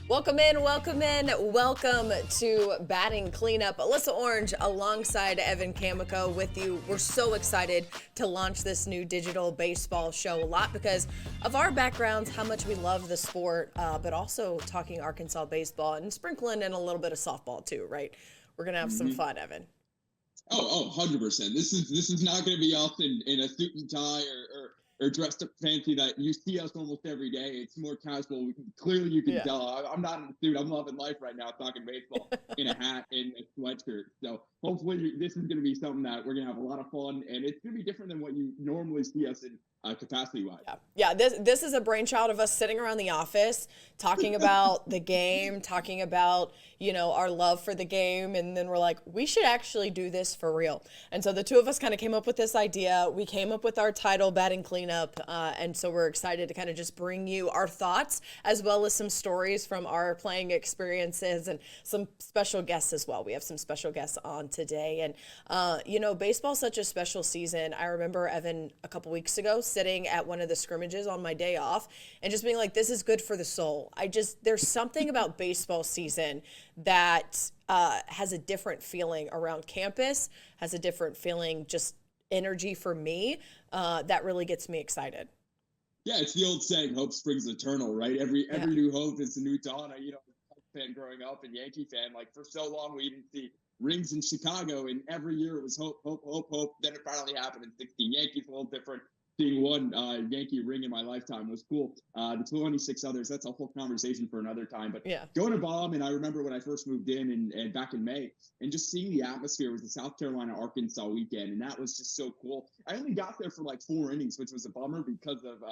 Welcome in. Welcome to Batting Cleanup. Alyssa Orange alongside Evan Kamiko with you. We're so excited to launch this new digital baseball show, a lot because of our backgrounds, how much we love the sport, but also talking Arkansas baseball and sprinkling in a little bit of softball too, right? We're going to have some fun, Evan. 100%. This is not going to be us in a suit and tie or dressed up fancy that you see us almost every day. It's more casual. Clearly, you can tell. I'm not in a suit. I'm loving life right now, talking baseball in a hat and a sweatshirt. So hopefully, this is going to be something that we're going to have a lot of fun, and it's going to be different than what you normally see us in capacity-wise. Yeah. This is a brainchild of us sitting around the office talking about the game, talking about our love for the game, and then we're like, we should actually do this for real. And so the two of us kind of came up with this idea. We came up with our title, Batting Cleanup, and so we're excited to kind of just bring you our thoughts as well as some stories from our playing experiences and some special guests as well. We have some special guests on today, and baseball's such a special season. I remember, Evan, a couple weeks ago sitting at one of the scrimmages on my day off and just being like, this is good for the soul. There's something about baseball season that has a different feeling around campus, has a different feeling, just energy for me, that really gets me excited. Yeah, it's the old saying, hope springs eternal, right? Every new hope is a new dawn. Fan growing up and Yankee fan, like for so long we didn't see rings in Chicago, and every year it was hope. Then it finally happened in 16. Yankees a little different. Seeing one Yankee ring in my lifetime was cool. The 26 others, that's a whole conversation for another time. But going to Baum, and I remember when I first moved in and back in May, and just seeing the atmosphere was the South Carolina-Arkansas weekend, and that was just so cool. I only got there for like 4 innings, which was a bummer because of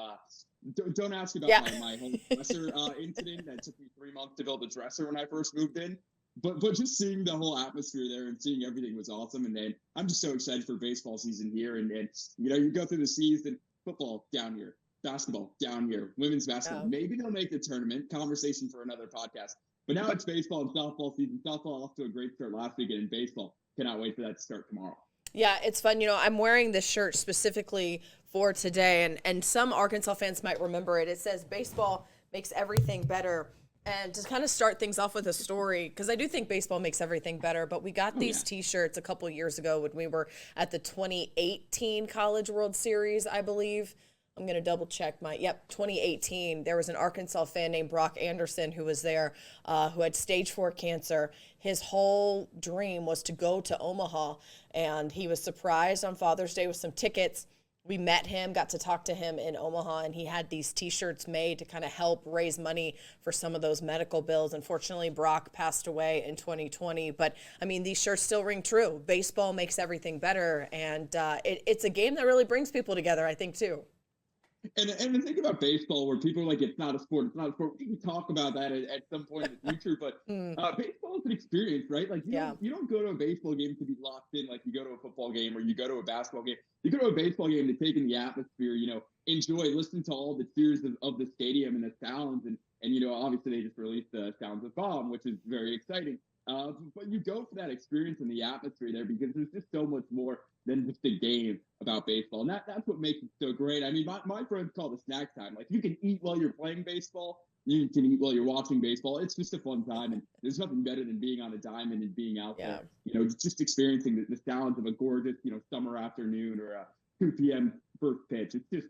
don't ask about my home dresser incident. That took me 3 months to build a dresser when I first moved in. But just seeing the whole atmosphere there and seeing everything was awesome. And then I'm just so excited for baseball season here. And you go through the season, football down here, basketball down here, women's basketball. Maybe they'll make the tournament. Conversation for another podcast. But now it's baseball and softball season. Softball off to a great start last weekend, and baseball cannot wait for that to start tomorrow. Yeah, it's fun. I'm wearing this shirt specifically for today, and some Arkansas fans might remember it. It says baseball makes everything better. And to kind of start things off with a story, because I do think baseball makes everything better, but we got these T-shirts a couple years ago when we were at the 2018 College World Series, I believe. I'm going to double check 2018. There was an Arkansas fan named Brock Anderson who was there, who had stage 4 cancer. His whole dream was to go to Omaha, and he was surprised on Father's Day with some tickets. We met him, got to talk to him in Omaha, and he had these T-shirts made to kind of help raise money for some of those medical bills. Unfortunately, Brock passed away in 2020, but these shirts still ring true. Baseball makes everything better, and it's a game that really brings people together, I think, too. And the thing about baseball, where people are like, it's not a sport. We can talk about that at some point in the future, but baseball is an experience, right? Like, you don't go to a baseball game to be locked in like you go to a football game or you go to a basketball game. You go to a baseball game to take in the atmosphere, enjoy, listen to all the cheers of the stadium and the sounds. And obviously they just released the Sounds of Baum, which is very exciting. But you go for that experience and the atmosphere there because there's just so much more than just a game about baseball. And that's what makes it so great. My friends call it snack time. Like, you can eat while you're playing baseball. You can eat while you're watching baseball. It's just a fun time. And there's nothing better than being on a diamond and being out there, just experiencing the sounds of a gorgeous, summer afternoon or a 2 p.m. first pitch. It's just,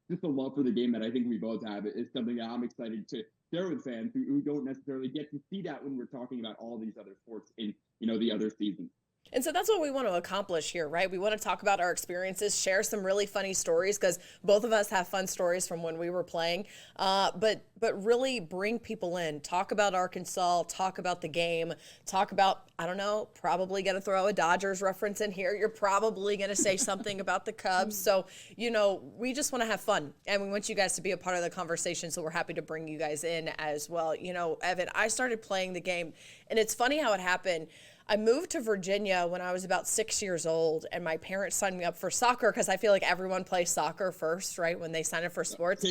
just a love for the game that I think we both have. It's something that I'm excited to share with fans who don't necessarily get to see that when we're talking about all these other sports in, the other seasons. And so that's what we want to accomplish here, right? We want to talk about our experiences, share some really funny stories, because both of us have fun stories from when we were playing, but really bring people in, talk about Arkansas, talk about the game, talk about, I don't know, probably going to throw a Dodgers reference in here. You're probably going to say something about the Cubs. So, we just want to have fun, and we want you guys to be a part of the conversation, so we're happy to bring you guys in as well. Evan, I started playing the game, and it's funny how it happened. I moved to Virginia when I was about 6 years old, and my parents signed me up for soccer because I feel like everyone plays soccer first, right, when they sign up for sports.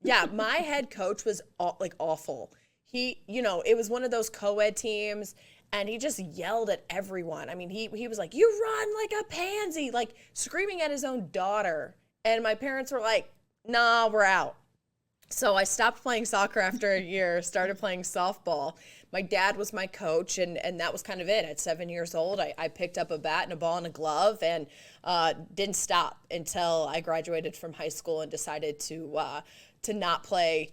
Yeah, my head coach was awful. He, it was one of those co-ed teams, and he just yelled at everyone. He was like, "You run like a pansy," like screaming at his own daughter. And my parents were like, nah, we're out. So I stopped playing soccer after a year, started playing softball. My dad was my coach, and that was kind of it. At 7 years old, I picked up a bat and a ball and a glove, and didn't stop until I graduated from high school and decided to not play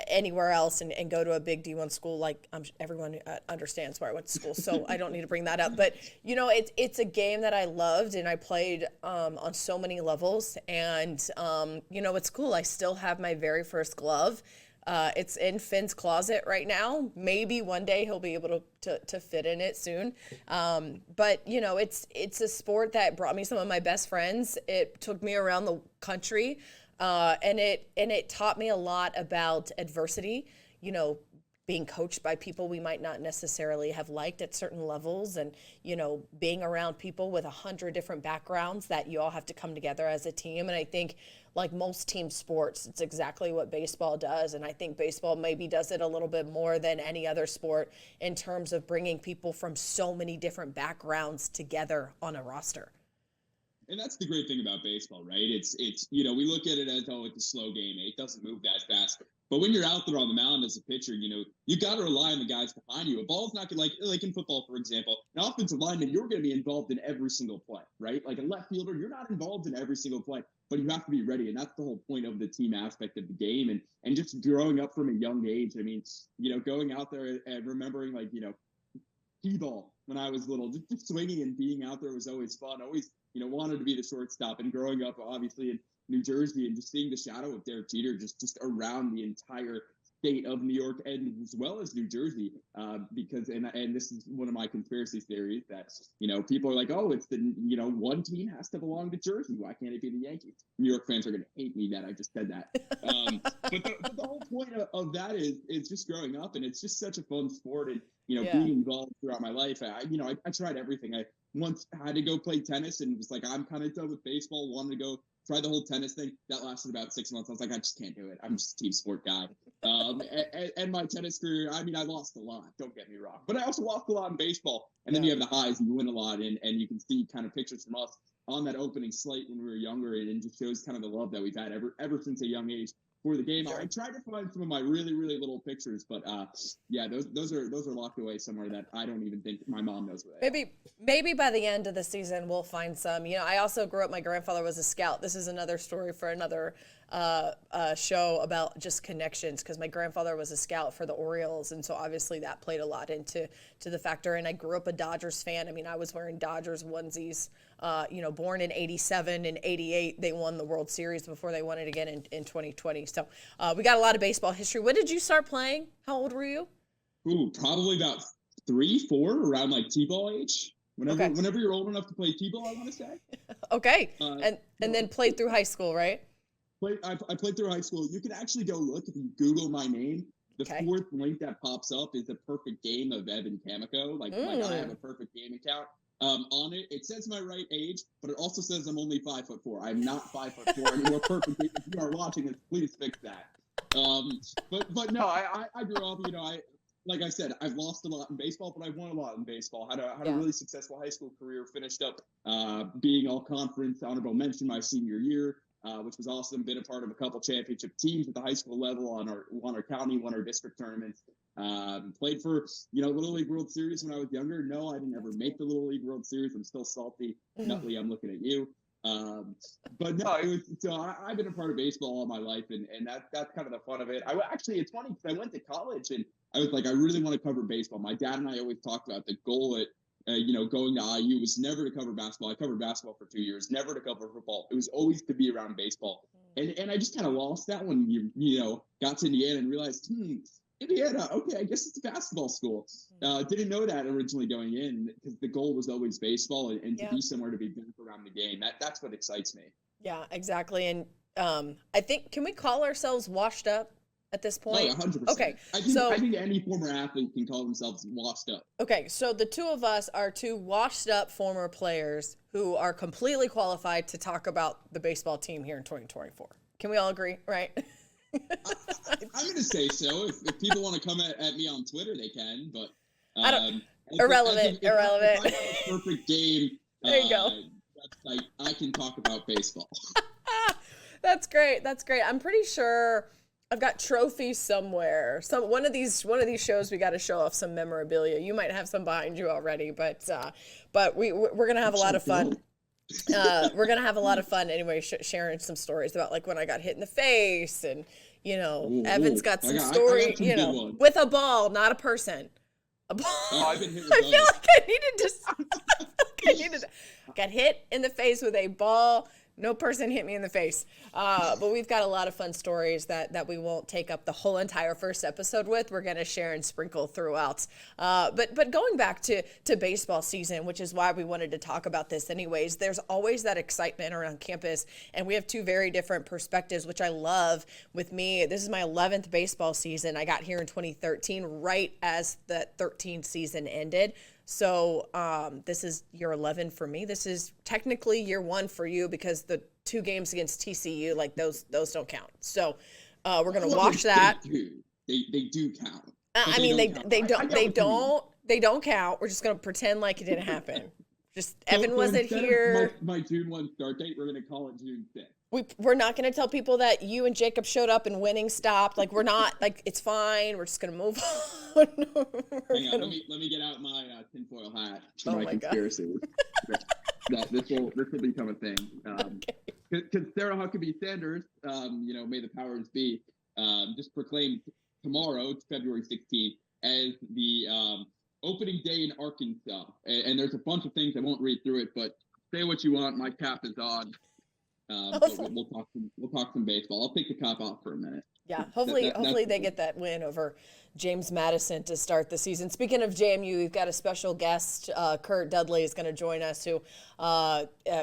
anywhere else and go to a big D1 school. Like everyone understands where I went to school, so I don't need to bring that up. But it's a game that I loved and I played on so many levels. And it's cool. I still have my very first glove. It's in Finn's closet right now. Maybe one day he'll be able to fit in it soon. But it's a sport that brought me some of my best friends. It took me around the country. And it taught me a lot about adversity, being coached by people we might not necessarily have liked at certain levels, and, being around people with 100 different backgrounds that you all have to come together as a team. And I think, like most team sports, it's exactly what baseball does. And I think baseball maybe does it a little bit more than any other sport in terms of bringing people from so many different backgrounds together on a roster. And that's the great thing about baseball, right? It's we look at it as, oh, it's a slow game. It doesn't move that fast. But when you're out there on the mound as a pitcher, you got to rely on the guys behind you. A ball's not going to, like in football, for example, an offensive lineman, you're going to be involved in every single play, right? Like a left fielder, you're not involved in every single play, but you have to be ready. And that's the whole point of the team aspect of the game. And just growing up from a young age, I mean, going out there and remembering, like, T-ball when I was little, just swinging and being out there was always fun. Always, wanted to be the shortstop. And growing up, obviously, in New Jersey, and just seeing the shadow of Derek Jeter just around the entire state of New York and as well as New Jersey, because and this is one of my conspiracy theories that people are like, oh, it's the one team has to belong to Jersey. Why can't it be the Yankees? New York fans are going to hate me that I just said that. But the whole point of that is just growing up, and it's just such a fun sport, and being involved throughout my life. I tried everything. I once had to go play tennis and was like, I'm kind of done with baseball. Wanted to go try the whole tennis thing. That lasted about 6 months. I was like, I just can't do it. I'm just a team sport guy. And my tennis career, I mean, I lost a lot. Don't get me wrong. But I also lost a lot in baseball. And then you have the highs and you win a lot. And you can see kind of pictures from us on that opening slate when we were younger. And it just shows kind of the love that we've had ever since a young age for the game. Sure. I tried to find some of my really, really little pictures, but those are locked away somewhere that I don't even think my mom knows where they are. Maybe by the end of the season we'll find some. I also grew up, my grandfather was a scout. This is another story for another show about just connections, because my grandfather was a scout for the Orioles, and so obviously that played a lot into the factor. And I grew up a Dodgers fan. I mean, I was wearing Dodgers onesies. Born in 87 and 88, they won the World Series before they won it again in 2020. So we got a lot of baseball history. When did you start playing? How old were you? Ooh, probably about 3, 4, around like T-ball age. Whenever you're old enough to play T-ball, I want to say. Okay, and then played through high school, right? I played through high school. You can actually go look if you Google my name. The fourth link that pops up is the perfect game of Evan Kamiko. Like I have a perfect game account. On it says my right age, but it also says I'm only 5'4". I'm not 5'4" anymore. Perfect. If you are watching this, please fix that. But no, I grew up. Like I said, I've lost a lot in baseball, but I've won a lot in baseball. Had a really successful high school career. Finished up being all conference honorable mention my senior year, which was awesome. Been a part of a couple championship teams at the high school level, won our county, won our district tournaments. Played for Little League World Series when I was younger. No, I didn't ever make the Little League World Series. I'm still salty. Nutley, I'm looking at you. But no, I've been a part of baseball all my life, and that's kind of the fun of it. It's funny because I went to college and I was like, I really want to cover baseball. My dad and I always talked about the goal at going to IU was never to cover basketball. I covered basketball for 2 years, never to cover football. It was always to be around baseball. And I just kind of lost that when you got to Indiana and realized, Indiana, okay, I guess it's a basketball school. Didn't know that originally going in, because the goal was always baseball and to be somewhere to be back around the game. That's what excites me. Yeah, exactly. And I think, can we call ourselves washed up at this point? Oh, 100%. Okay. I think any former athlete can call themselves washed up. Okay, so the two of us are two washed up former players who are completely qualified to talk about the baseball team here in 2024. Can we all agree, right? I'm going to say so. If people want to come at me on Twitter, they can. But irrelevant. If I have a perfect game, there you go. I can talk about baseball. That's great. That's great. I'm pretty sure I've got trophies somewhere. One of these shows we got to show off some memorabilia. You might have some behind you already, but we're gonna have a lot of fun. We're gonna have a lot of fun anyway, sharing some stories about like when I got hit in the face, and Evan's got some story, with a ball, not a person. A ball. Oh, I've been hit with I feel like I needed to. Got hit in the face with a ball. No person hit me in the face. But we've got a lot of fun stories that we won't take up the whole entire first episode with. We're going to share and sprinkle throughout. But going back to baseball season, which is why we wanted to talk about this anyways, there's always that excitement around campus. And we have two very different perspectives, which I love. With me, this is my 11th baseball season. I got here in 2013, right as the 13th season ended. So this is year 11 for me. This is technically year 1 for you because the 2 games against TCU, like those don't count. So we're gonna watch that. They do count. I mean, they don't count. We're just gonna pretend like it didn't happen. Just Evan wasn't here. My June 1 start date, we're gonna call it June 5th. We're not going to tell people that you and Jacob showed up and winning stopped. Like, we're not, like, it's fine. We're just going to move on. Hang on, let me get out my tinfoil hat for my conspiracy. This will become a thing. Because Sarah Huckabee Sanders, may the powers be, just proclaimed tomorrow, February 16th, as the opening day in Arkansas. And there's a bunch of things, I won't read through it, but say what you want, my cap is on. We'll talk some baseball. I'll take the cop off for a minute. Yeah, hopefully they get that win over James Madison to start the season. Speaking of JMU, we've got a special guest. Kurt Dudley is going to join us, who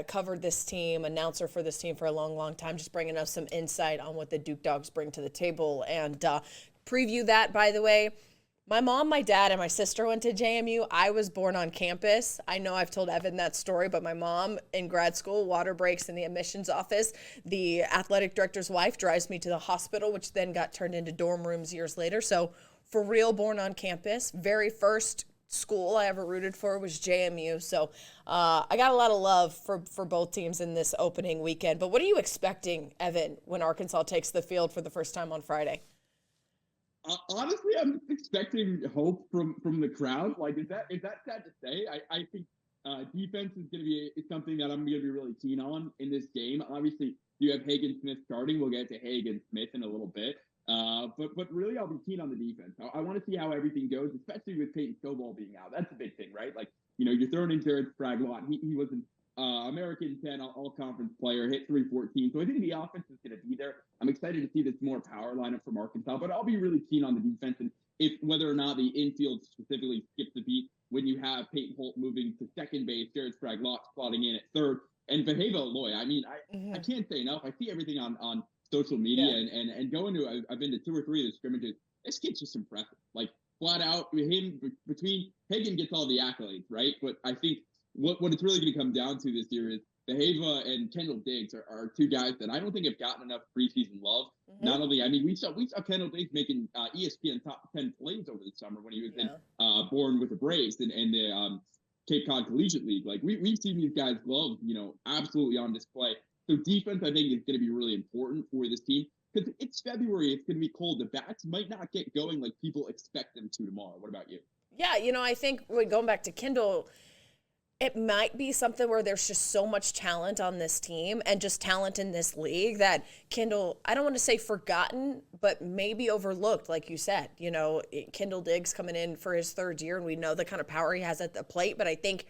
covered this team, announcer for this team for a long, long time, just bringing us some insight on what the Duke Dogs bring to the table. And preview that, by the way. My mom, my dad, and my sister went to JMU. I was born on campus. I know I've told Evan that story, but my mom in grad school, water breaks in the admissions office. The athletic director's wife drives me to the hospital, which then got turned into dorm rooms years later. So for real, born on campus. Very first school I ever rooted for was JMU. So I got a lot of love for both teams in this opening weekend. But what are you expecting, Evan, when Arkansas takes the field for the first time on Friday? Honestly, I'm expecting hope from the crowd. Like, is that sad to say? I think defense is going to be something that I'm going to be really keen on in this game. Obviously, you have Hagen Smith starting. We'll get to Hagen Smith in a little bit. But really, I'll be keen on the defense. I want to see how everything goes, especially with Peyton Stovall being out. That's a big thing, right? Like, you're throwing in Jared Sprague-Lott. He was an American 10 all-conference player, hit 314. So I think the offense is going to be there. I'm excited to see this more power lineup from Arkansas, but I'll be really keen on the defense and if whether or not the infield specifically skips a beat when you have Peyton Holt moving to second base, Jared Sprague-Lott slotting in at third, and Vaheva Aloy. I mean, I can't say enough. I see everything on social media and going to I've been to 2 or 3 of the scrimmages. This kid's just impressive. Like, flat out, him between Hagen gets all the accolades, right? But I think what it's really going to come down to this year is Vaheva and Kendall Diggs are 2 guys that I don't think have gotten enough preseason love. Mm-hmm. Not only, I mean, we saw Kendall Diggs making ESPN top 10 plays over the summer when he was born with the Braves and the Cape Cod Collegiate League. Like, we've seen these guys' gloves, absolutely on display. So defense, I think, is going to be really important for this team because it's February. It's going to be cold. The bats might not get going like people expect them to tomorrow. What about you? Yeah, I think going back to Kendall, it might be something where there's just so much talent on this team and just talent in this league that Kendall, I don't want to say forgotten, but maybe overlooked, like you said. Kendall Diggs coming in for his 3rd year, and we know the kind of power he has at the plate, but I think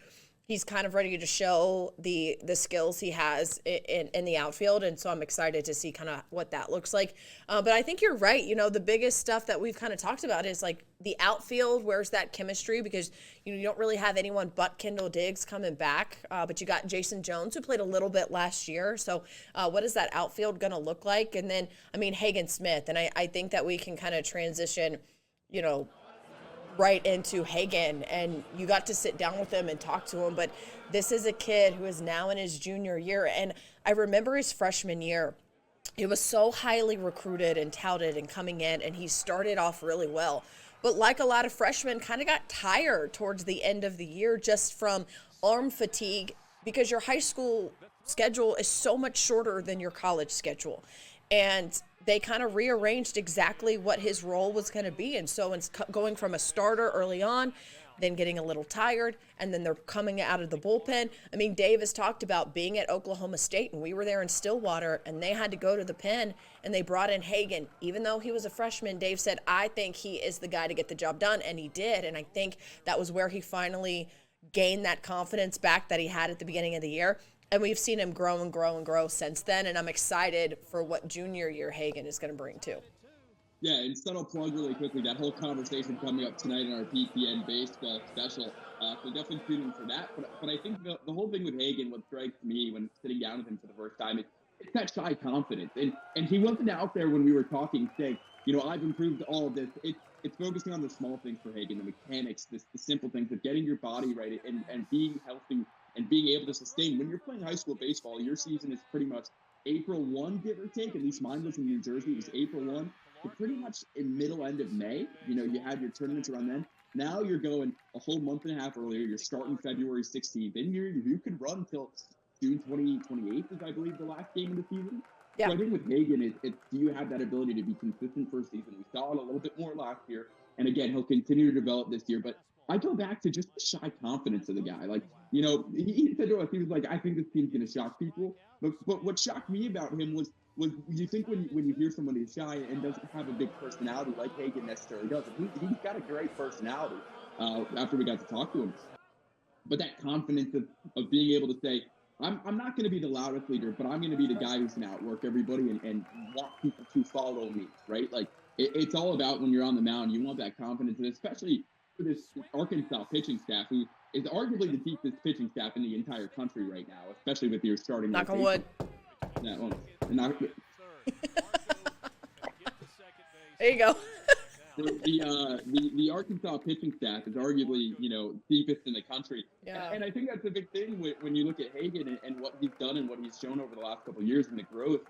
he's kind of ready to show the skills he has in the outfield, and so I'm excited to see kind of what that looks like. But I think you're right. The biggest stuff that we've kind of talked about is like the outfield. Where's that chemistry? Because you don't really have anyone but Kendall Diggs coming back, but you got Jason Jones, who played a little bit last year. So what is that outfield going to look like? And then, Hagen Smith, and I think that we can kind of transition, right into Hagen, and you got to sit down with him and talk to him. But this is a kid who is now in his junior year, and I remember his freshman year. It was so highly recruited and touted and coming in, and he started off really well. But like a lot of freshmen, kind of got tired towards the end of the year just from arm fatigue, because your high school schedule is so much shorter than your college schedule. And they kind of rearranged exactly what his role was going to be. And so it's going from a starter early on, then getting a little tired, and then they're coming out of the bullpen. I mean, Dave has talked about being at Oklahoma State, and we were there in Stillwater, and they had to go to the pen, and they brought in Hagan. Even though he was a freshman, Dave said, I think he is the guy to get the job done, and he did. And I think that was where he finally gained that confidence back that he had at the beginning of the year. And we've seen him grow and grow and grow since then, and I'm excited for what junior year Hagan is going to bring too. Yeah, and subtle plug really quickly, that whole conversation coming up tonight in our PPN baseball special. So definitely tune in for that. But I think the whole thing with Hagan, what strikes me when sitting down with him for the first time, it's that shy confidence. And he wasn't out there when we were talking saying, I've improved all of this. It's focusing on the small things for Hagan, the mechanics, the simple things of getting your body right and being healthy and being able to sustain. When you're playing high school baseball, your season is pretty much April 1, give or take. At least mine was in New Jersey. It was April 1. So pretty much in middle end of May, you had your tournaments around then. Now you're going a whole month and a half earlier. You're starting February 16th. Then you can run until June 28th is, I believe, the last game of the season. Yeah. So I think with Hagan, it's do you have that ability to be consistent for a season? We saw it a little bit more last year. And again, he'll continue to develop this year. But I go back to just the shy confidence of the guy. Like, he said to us, he was like, I think this team's going to shock people. But what shocked me about him was you think when you hear someone who's shy and doesn't have a big personality like Hagan necessarily does, he's got a great personality after we got to talk to him. But that confidence of being able to say, I'm not going to be the loudest leader, but I'm going to be the guy who's going to outwork everybody and want people to follow me, right? Like, it's all about when you're on the mound, you want that confidence, and especially for this Arkansas pitching staff, who is arguably the deepest pitching staff in the entire country right now, especially with your starting. Knock on wood. Yeah, well, there you go. The Arkansas pitching staff is arguably, deepest in the country. Yeah. And I think that's a big thing when you look at Hagan and what he's done and what he's shown over the last couple of years and the growth.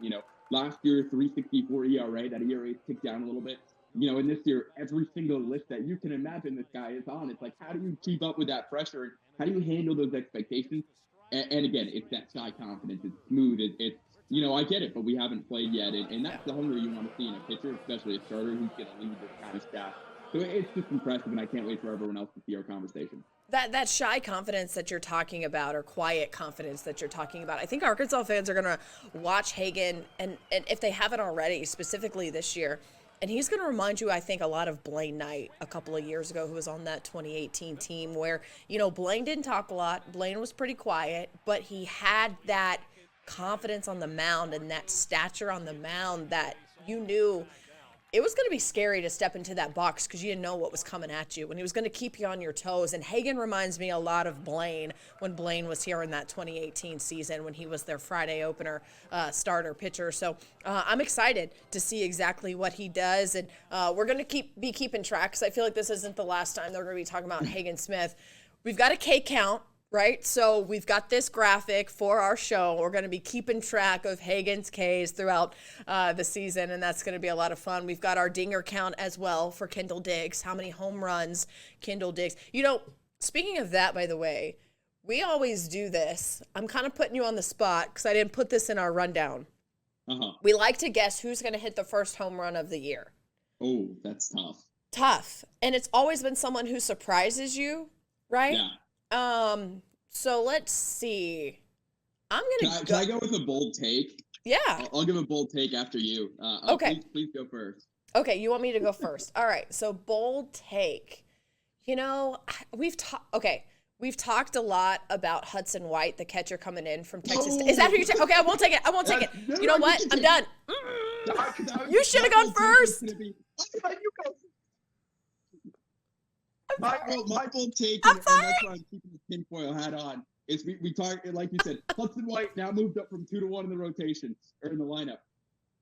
Last year, 3.64 ERA, that ERA ticked down a little bit. And this year, every single list that you can imagine this guy is on, it's like, how do you keep up with that pressure? And how do you handle those expectations? And again, it's that shy confidence. It's smooth. It's I get it, but we haven't played yet. And that's the hunger you want to see in a pitcher, especially a starter who's going to lead this kind of staff. So it's just impressive, and I can't wait for everyone else to see our conversation. That shy confidence that you're talking about, or quiet confidence that you're talking about, I think Arkansas fans are going to watch Hagan, and if they haven't already, specifically this year, and he's going to remind you, I think, a lot of Blaine Knight a couple of years ago, who was on that 2018 team where, Blaine didn't talk a lot. Blaine was pretty quiet, but he had that confidence on the mound and that stature on the mound that you knew it was going to be scary to step into that box because you didn't know what was coming at you, and he was going to keep you on your toes. And Hagan reminds me a lot of Blaine when Blaine was here in that 2018 season when he was their Friday opener starter pitcher. So I'm excited to see exactly what he does, and we're going to be keeping track because I feel like this isn't the last time they're going to be talking about Hagan Smith. We've got a K count. Right? So we've got this graphic for our show. We're going to be keeping track of Hagan's Ks throughout the season, and that's going to be a lot of fun. We've got our dinger count as well for Kendall Diggs, how many home runs Kendall Diggs. Speaking of that, by the way, we always do this. I'm kind of putting you on the spot because I didn't put this in our rundown. Uh-huh. We like to guess who's going to hit the first home run of the year. Oh, that's tough. Tough. And it's always been someone who surprises you, right? Yeah. So let's see. Can I go with a bold take? Yeah. I'll give a bold take after you. Okay. Please go first. Okay, you want me to go first? All right. So bold take. We've talked a lot about Hudson White, the catcher coming in from Texas. No. Is that who you're taking? Okay, I won't take it. No, You know what? I'm done. You should have gone first. My bold take, I'm and sorry. that's why I'm keeping the tinfoil hat on, is we talked, like you said, Hudson White now moved up from 2-1 in the rotation, or in the lineup.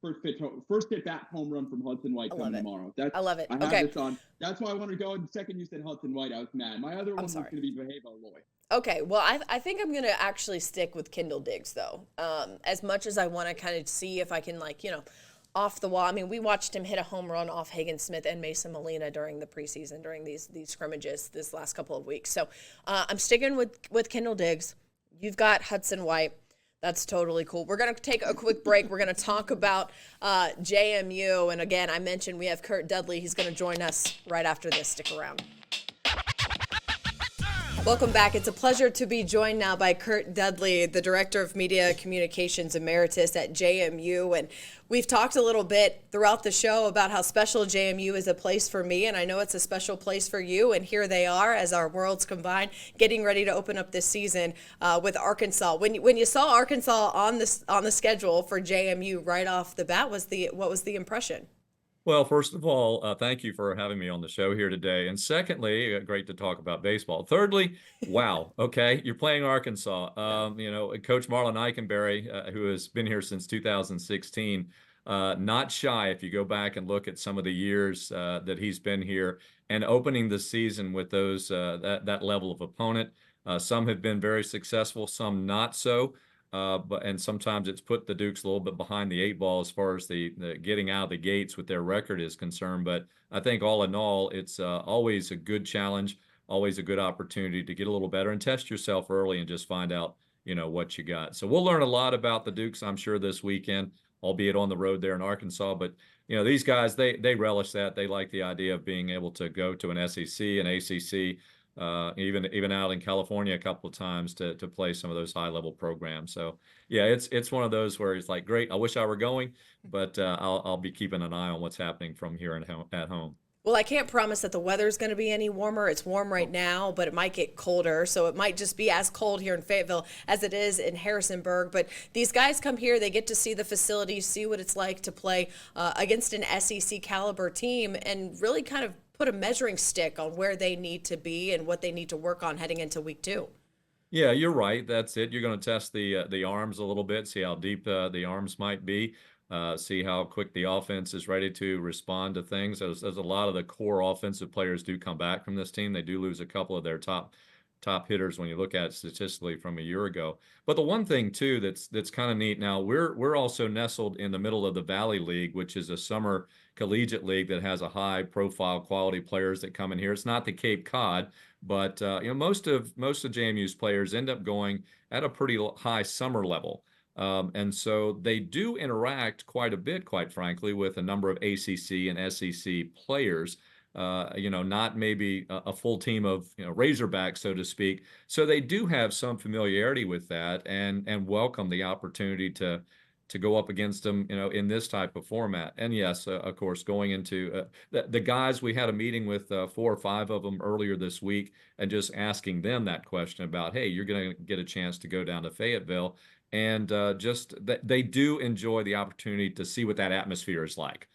First at bat home run from Hudson White coming tomorrow. I love it. I have Okay. this on. That's why I wanted to go. And the second you said Hudson White, I was mad. My other one was going to be Behave Loy. Okay, well, I think I'm going to actually stick with Kendall Diggs, though. As much as I want to kind of see if I can, off the wall. I mean, we watched him hit a home run off Hagan Smith and Mason Molina during the preseason, during these scrimmages this last couple of weeks. So I'm sticking with Kendall Diggs. You've got Hudson White. That's totally cool. We're going to take a quick break. We're going to talk about JMU. And again, I mentioned we have Kurt Dudley. He's going to join us right after this. Stick around. Welcome back. It's a pleasure to be joined now by Kurt Dudley, the Director of Media Communications Emeritus at JMU. And we've talked a little bit throughout the show about how special JMU is a place for me, and I know it's a special place for you. And here they are as our worlds combine, getting ready to open up this season with Arkansas. When you saw Arkansas on the schedule for JMU right off the bat, what was the impression? Well, first of all, thank you for having me on the show here today. And secondly, great to talk about baseball. Thirdly, wow, okay, you're playing Arkansas. Coach Marlon Eikenberry, who has been here since 2016, not shy if you go back and look at some of the years that he's been here and opening the season with those that level of opponent. Some have been very successful, some not so. And sometimes it's put the Dukes a little bit behind the eight ball as far as the getting out of the gates with their record is concerned. But I think all in all, it's always a good challenge, always a good opportunity to get a little better and test yourself early and just find out, what you got. So we'll learn a lot about the Dukes, I'm sure, this weekend, albeit on the road there in Arkansas. But, these guys, they relish that. They like the idea of being able to go to an SEC, an ACC, even out in California a couple of times to play some of those high level programs. So yeah, it's one of those where it's like, great, I wish I were going, but I'll be keeping an eye on what's happening from here at home. Well, I can't promise that the weather's going to be any warmer. It's warm right now, but it might get colder. So it might just be as cold here in Fayetteville as it is in Harrisonburg. But these guys come here, they get to see the facilities, see what it's like to play against an SEC caliber team, and really kind of put a measuring stick on where they need to be and what they need to work on heading into week 2. Yeah, you're right. That's it. You're going to test the arms a little bit, see how deep the arms might be, see how quick the offense is ready to respond to things. As a lot of the core offensive players do come back from this team, they do lose a couple of their top hitters when you look at it statistically from a year ago. But the one thing too that's kind of neat now, we're also nestled in the middle of the Valley League, which is a summer collegiate league that has a high profile quality players that come in here. It's not the Cape Cod, but most of JMU's players end up going at a pretty high summer level. And so they do interact quite a bit, quite frankly, with a number of ACC and SEC players. Not maybe a full team of Razorbacks, so to speak. So they do have some familiarity with that and welcome the opportunity to go up against them, in this type of format. And yes, of course, going into the guys, we had a meeting with 4 or 5 of them earlier this week and just asking them that question about, hey, you're going to get a chance to go down to Fayetteville. And just that they do enjoy the opportunity to see what that atmosphere is like.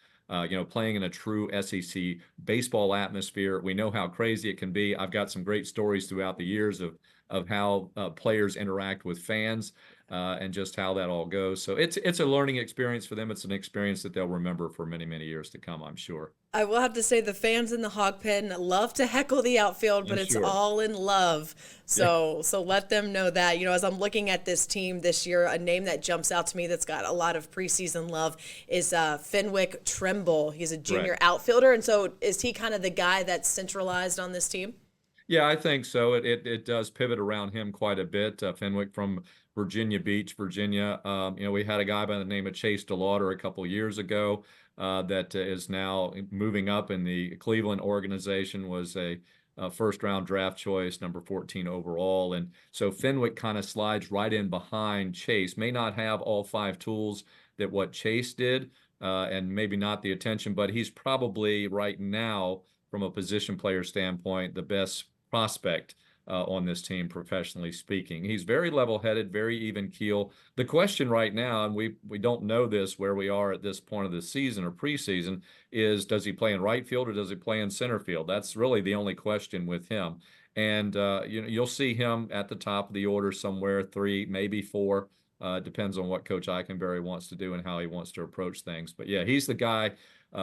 Playing in a true SEC baseball atmosphere. We know how crazy it can be. I've got some great stories throughout the years of how players interact with fans and just how that all goes. So it's a learning experience for them. It's an experience that they'll remember for many, many years to come, I'm sure. I will have to say the fans in the Hog Pen love to heckle the outfield, but it's all in love. So let them know that. As I'm looking at this team this year, a name that jumps out to me that's got a lot of preseason love is Fenwick Trimble. He's a junior outfielder, and so is he kind of the guy that's centralized on this team? Yeah, I think so. It does pivot around him quite a bit. Fenwick from Virginia Beach, Virginia. We had a guy by the name of Chase DeLauder a couple years ago that is now moving up in the Cleveland organization, was a first-round draft choice, number 14 overall. And so Fenwick kind of slides right in behind Chase. May not have all 5 tools that what Chase did, and maybe not the attention, but he's probably right now, from a position player standpoint, the best prospect on this team, professionally speaking. He's very level-headed, very even keel. The question right now, and we don't know this where we are at this point of the season or preseason, is does he play in right field or does he play in center field? That's really the only question with him. And you'll see him at the top of the order somewhere, 3, maybe 4. Depends on what Coach Eikenberry wants to do and how he wants to approach things. But yeah, he's the guy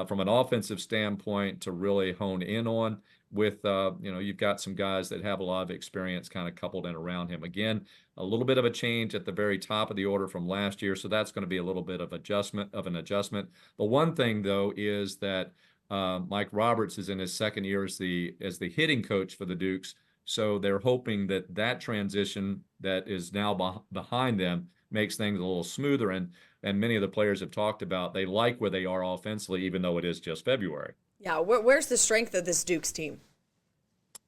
from an offensive standpoint to really hone in on. With you've got some guys that have a lot of experience kind of coupled in around him. Again, a little bit of a change at the very top of the order from last year, so that's going to be a little bit of an adjustment. The one thing though is that Mike Roberts is in his second year as the hitting coach for the Dukes. So they're hoping that that transition that is now behind them makes things a little smoother. And many of the players have talked about they like where they are offensively, even though it is just February. Yeah, where's the strength of this Dukes team?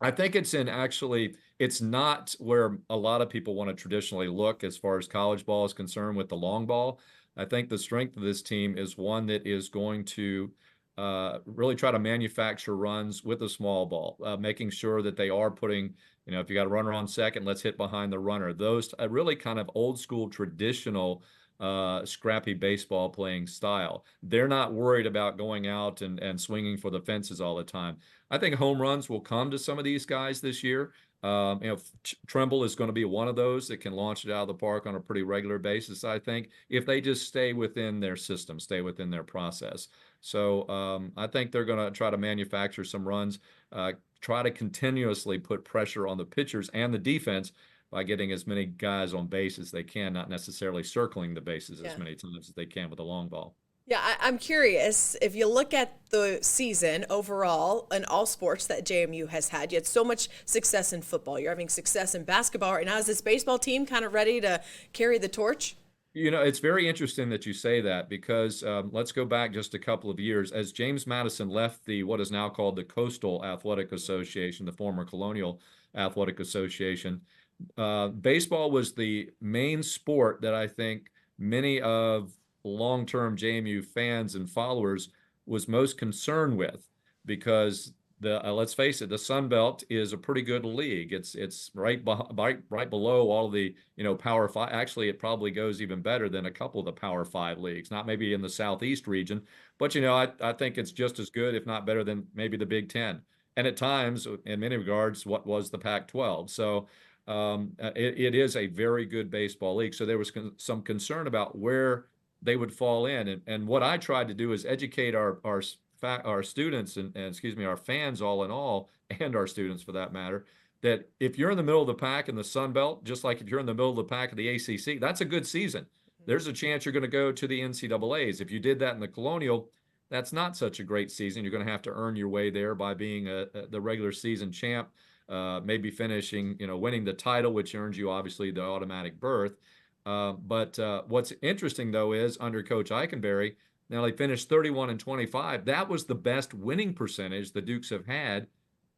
I think it's in actually, it's not where a lot of people want to traditionally look as far as college ball is concerned with the long ball. I think the strength of this team is one that is going to really try to manufacture runs with a small ball, making sure that they are putting, if you got a runner on second, let's hit behind the runner. Those really kind of old school traditional scrappy baseball playing style. They're not worried about going out and swinging for the fences all the time. I think home runs will come to some of these guys this year. Trimble is going to be one of those that can launch it out of the park on a pretty regular basis, I think, if they just stay within their system, stay within their process. So I think they're going to try to manufacture some runs, try to continuously put pressure on the pitchers and the defense by getting as many guys on base as they can, not necessarily circling the bases as many times as they can with a long ball. Yeah, I'm curious, if you look at the season overall in all sports that JMU has had, you had so much success in football. You're having success in basketball right now. Is this baseball team kind of ready to carry the torch? It's very interesting that you say that because let's go back just a couple of years. As James Madison left what is now called the Coastal Athletic Association, the former Colonial Athletic Association, baseball was the main sport that I think many of long-term JMU fans and followers was most concerned with, because let's face it, the Sun Belt is a pretty good league. It's right below all the Power Five. Actually, it probably goes even better than a couple of the Power Five leagues. Not maybe in the Southeast region, but I think it's just as good, if not better, than maybe the Big Ten. And at times, in many regards, what was the Pac-12. So it is a very good baseball league. So there was some concern about where they would fall in. And what I tried to do is educate our students and excuse me, our fans all in all, and our students for that matter, that if you're in the middle of the pack in the Sun Belt, just like if you're in the middle of the pack of the ACC, that's a good season. There's a chance you're going to go to the NCAAs. If you did that in the Colonial, that's not such a great season. You're going to have to earn your way there by being the regular season champ, maybe finishing, winning the title, which earns you obviously the automatic berth. But what's interesting, though, is under Coach Eikenberry, now they finished 31-25. That was the best winning percentage the Dukes have had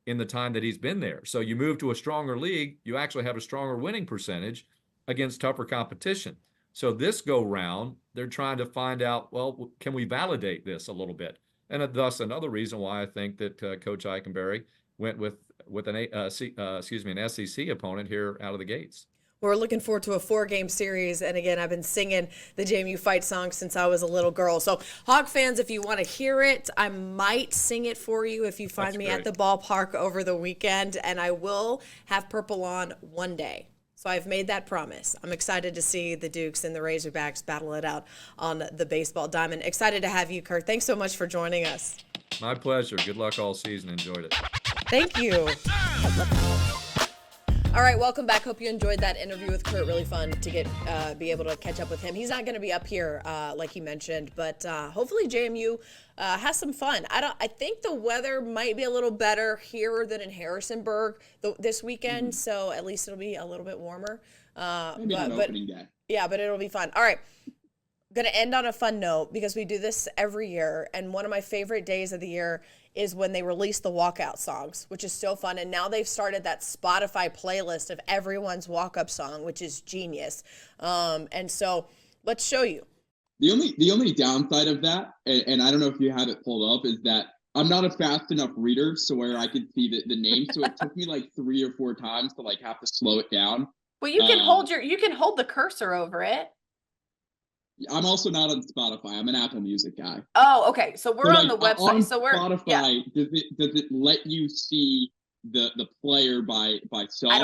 in the time that he's been there. So you move to a stronger league, you actually have a stronger winning percentage against tougher competition. So this go round, they're trying to find out, well, can we validate this a little bit? And thus another reason why I think that Coach Eikenberry went with an SEC opponent here out of the gates. We're looking forward to a 4-game series. And again, I've been singing the JMU fight song since I was a little girl. So Hog fans, if you want to hear it, I might sing it for you if you find me at the ballpark over the weekend. And I will have purple on one day. So I've made that promise. I'm excited to see the Dukes and the Razorbacks battle it out on the baseball diamond. Excited to have you, Kurt. Thanks so much for joining us. My pleasure. Good luck all season. Enjoyed it. Thank you. All right, welcome back. Hope you enjoyed that interview with Kurt. Really fun to be able to catch up with him. He's not going to be up here like he mentioned, but hopefully JMU has some fun. I think the weather might be a little better here than in Harrisonburg this weekend, so at least it'll be a little bit warmer. Maybe on opening day. Yeah, but it'll be fun. All right. Going to end on a fun note because we do this every year, and one of my favorite days of the year is when they release the walkout songs, which is so fun. And now they've started that Spotify playlist of everyone's walk-up song, which is genius. And so let's show you. The only downside of that, and I don't know if you have it pulled up, is that I'm not a fast enough reader so where I could see the name. So it took me like 3 or 4 times to have to slow it down. Well, you can hold the cursor over it. I'm also not on Spotify. I'm an Apple Music guy. Oh, okay. So we're on the website. On so we're Spotify. Yeah. Does it let you see the player by song? I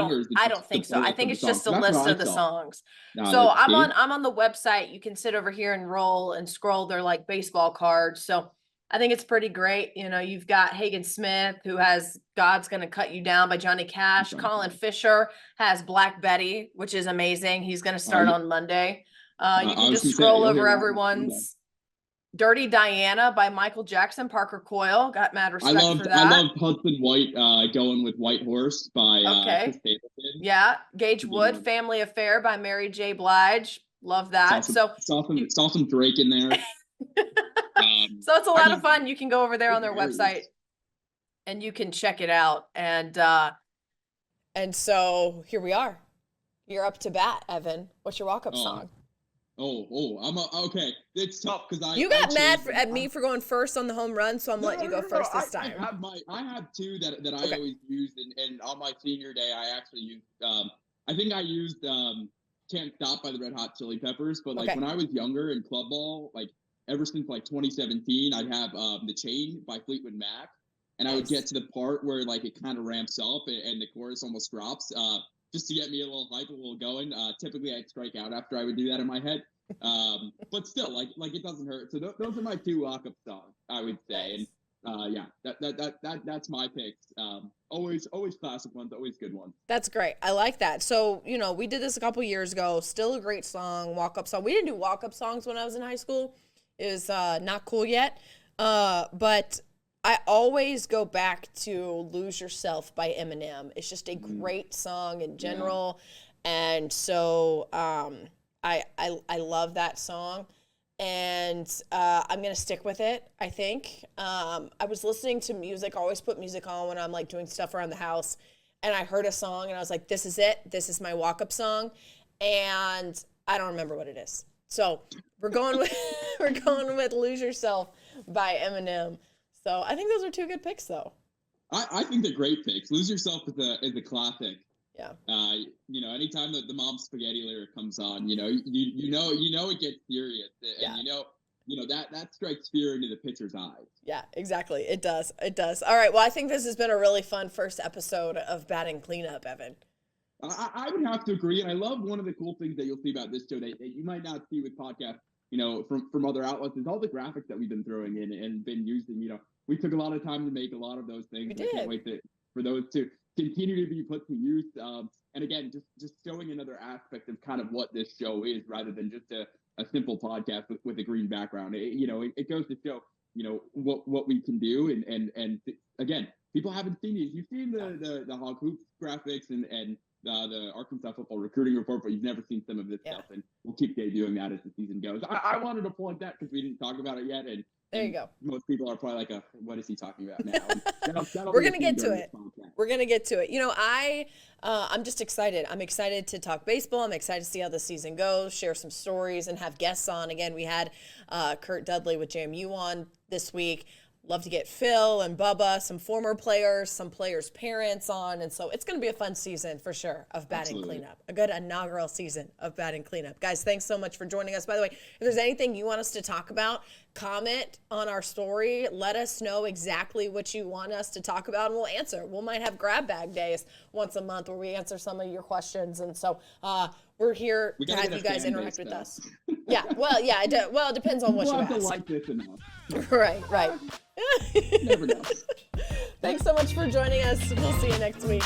don't think so. I think it's just a list of the songs. No, so I'm on the website. You can sit over here and roll and scroll. They're like baseball cards. So I think it's pretty great. You've got Hagen Smith, who has God's Gonna Cut You Down by Johnny Cash. Colin Fisher has Black Betty, which is amazing. He's going to start on Monday. You can just scroll over everyone's. Dirty Diana by Michael Jackson, Parker Coyle. Got mad respect for that. I loved Hudson White going with White Horse by Okay. Chris Stapleton. Yeah. Gage Good Wood, one. Family Affair by Mary J. Blige. Love that. So Saw some Drake in there. it's a lot of fun. You can go over there on their varies. website and you can check it out. And so here we are. You're up to bat, Evan. What's your walk-up song? Okay. It's tough because You got mad at me for going first on the home run, so I'm letting you go first this time. I have two that I Okay. always use, and on my senior day, I actually used. I think I used "Can't Stop" by the Red Hot Chili Peppers. But like Okay. when I was younger in club ball, like ever since like 2017, I'd have "The Chain" by Fleetwood Mac, and I would Nice. get to the part where like it kind of ramps up and the chorus almost drops. Just to get me a little hype, a little going. Typically, I'd strike out after I would do that in my head. But still, like it doesn't hurt. So those are my two walk-up songs, I would say. And yeah, that's my picks. Always classic ones, always good ones. That's great. I like that. So, we did this a couple years ago. Still a great song, walk-up song. We didn't do walk-up songs when I was in high school. It was not cool yet. But I always go back to Lose Yourself by Eminem. It's just a great song in general. And so I love that song. And I'm going to stick with it, I think. I was listening to music, always put music on when I'm like doing stuff around the house. And I heard a song and I was like, this is it. This is my walk-up song. And I don't remember what it is. So we're going with Lose Yourself by Eminem. So I think those are two good picks though. I think they're great picks. Lose Yourself is a classic. Yeah. Anytime that the Mom Spaghetti lyric comes on, you know it gets serious, and Yeah. that strikes fear into the pitcher's eyes. Yeah, exactly. It does. It does. All right. Well, I think this has been a really fun first episode of Batting Cleanup, Evan. I would have to agree, and I love one of the cool things that you'll see about this show that you might not see with podcasts, from other outlets, is all the graphics that we've been throwing in and been using. We took a lot of time to make a lot of those things. We I can't did. wait for those to continue to be put to use. And again, just showing another aspect of kind of what this show is, rather than just a simple podcast with a green background. It goes to show, what we can do. And again, people haven't seen these. You've seen the Hog Hoops graphics and the Arkansas football recruiting report, but you've never seen some of this stuff. And we'll keep doing that as the season goes. I wanted to plug that because we didn't talk about it yet. And There you go. Most people are probably like, what is he talking about now? That'll We're be a gonna theme get to during it. this podcast. We're gonna get to it. I'm just excited. I'm excited to talk baseball. I'm excited to see how the season goes, share some stories, and have guests on. Again, we had Kurt Dudley with JMU on this week. Love to get Phil and Bubba, some former players, some players' parents on. And so it's going to be a fun season for sure of Batting Absolutely. Cleanup. A good inaugural season of Batting Cleanup. Guys, thanks so much for joining us. By the way, if there's anything you want us to talk about, comment on our story. Let us know exactly what you want us to talk about and we'll answer. We might have grab bag days once a month where we answer some of your questions. And so we're here We to gotta have get you a guys fan interact base, with though. us. Yeah, well, it depends on what We'll you have to ask. like this enough. Right. You never know. Thanks so much for joining us. We'll see you next week.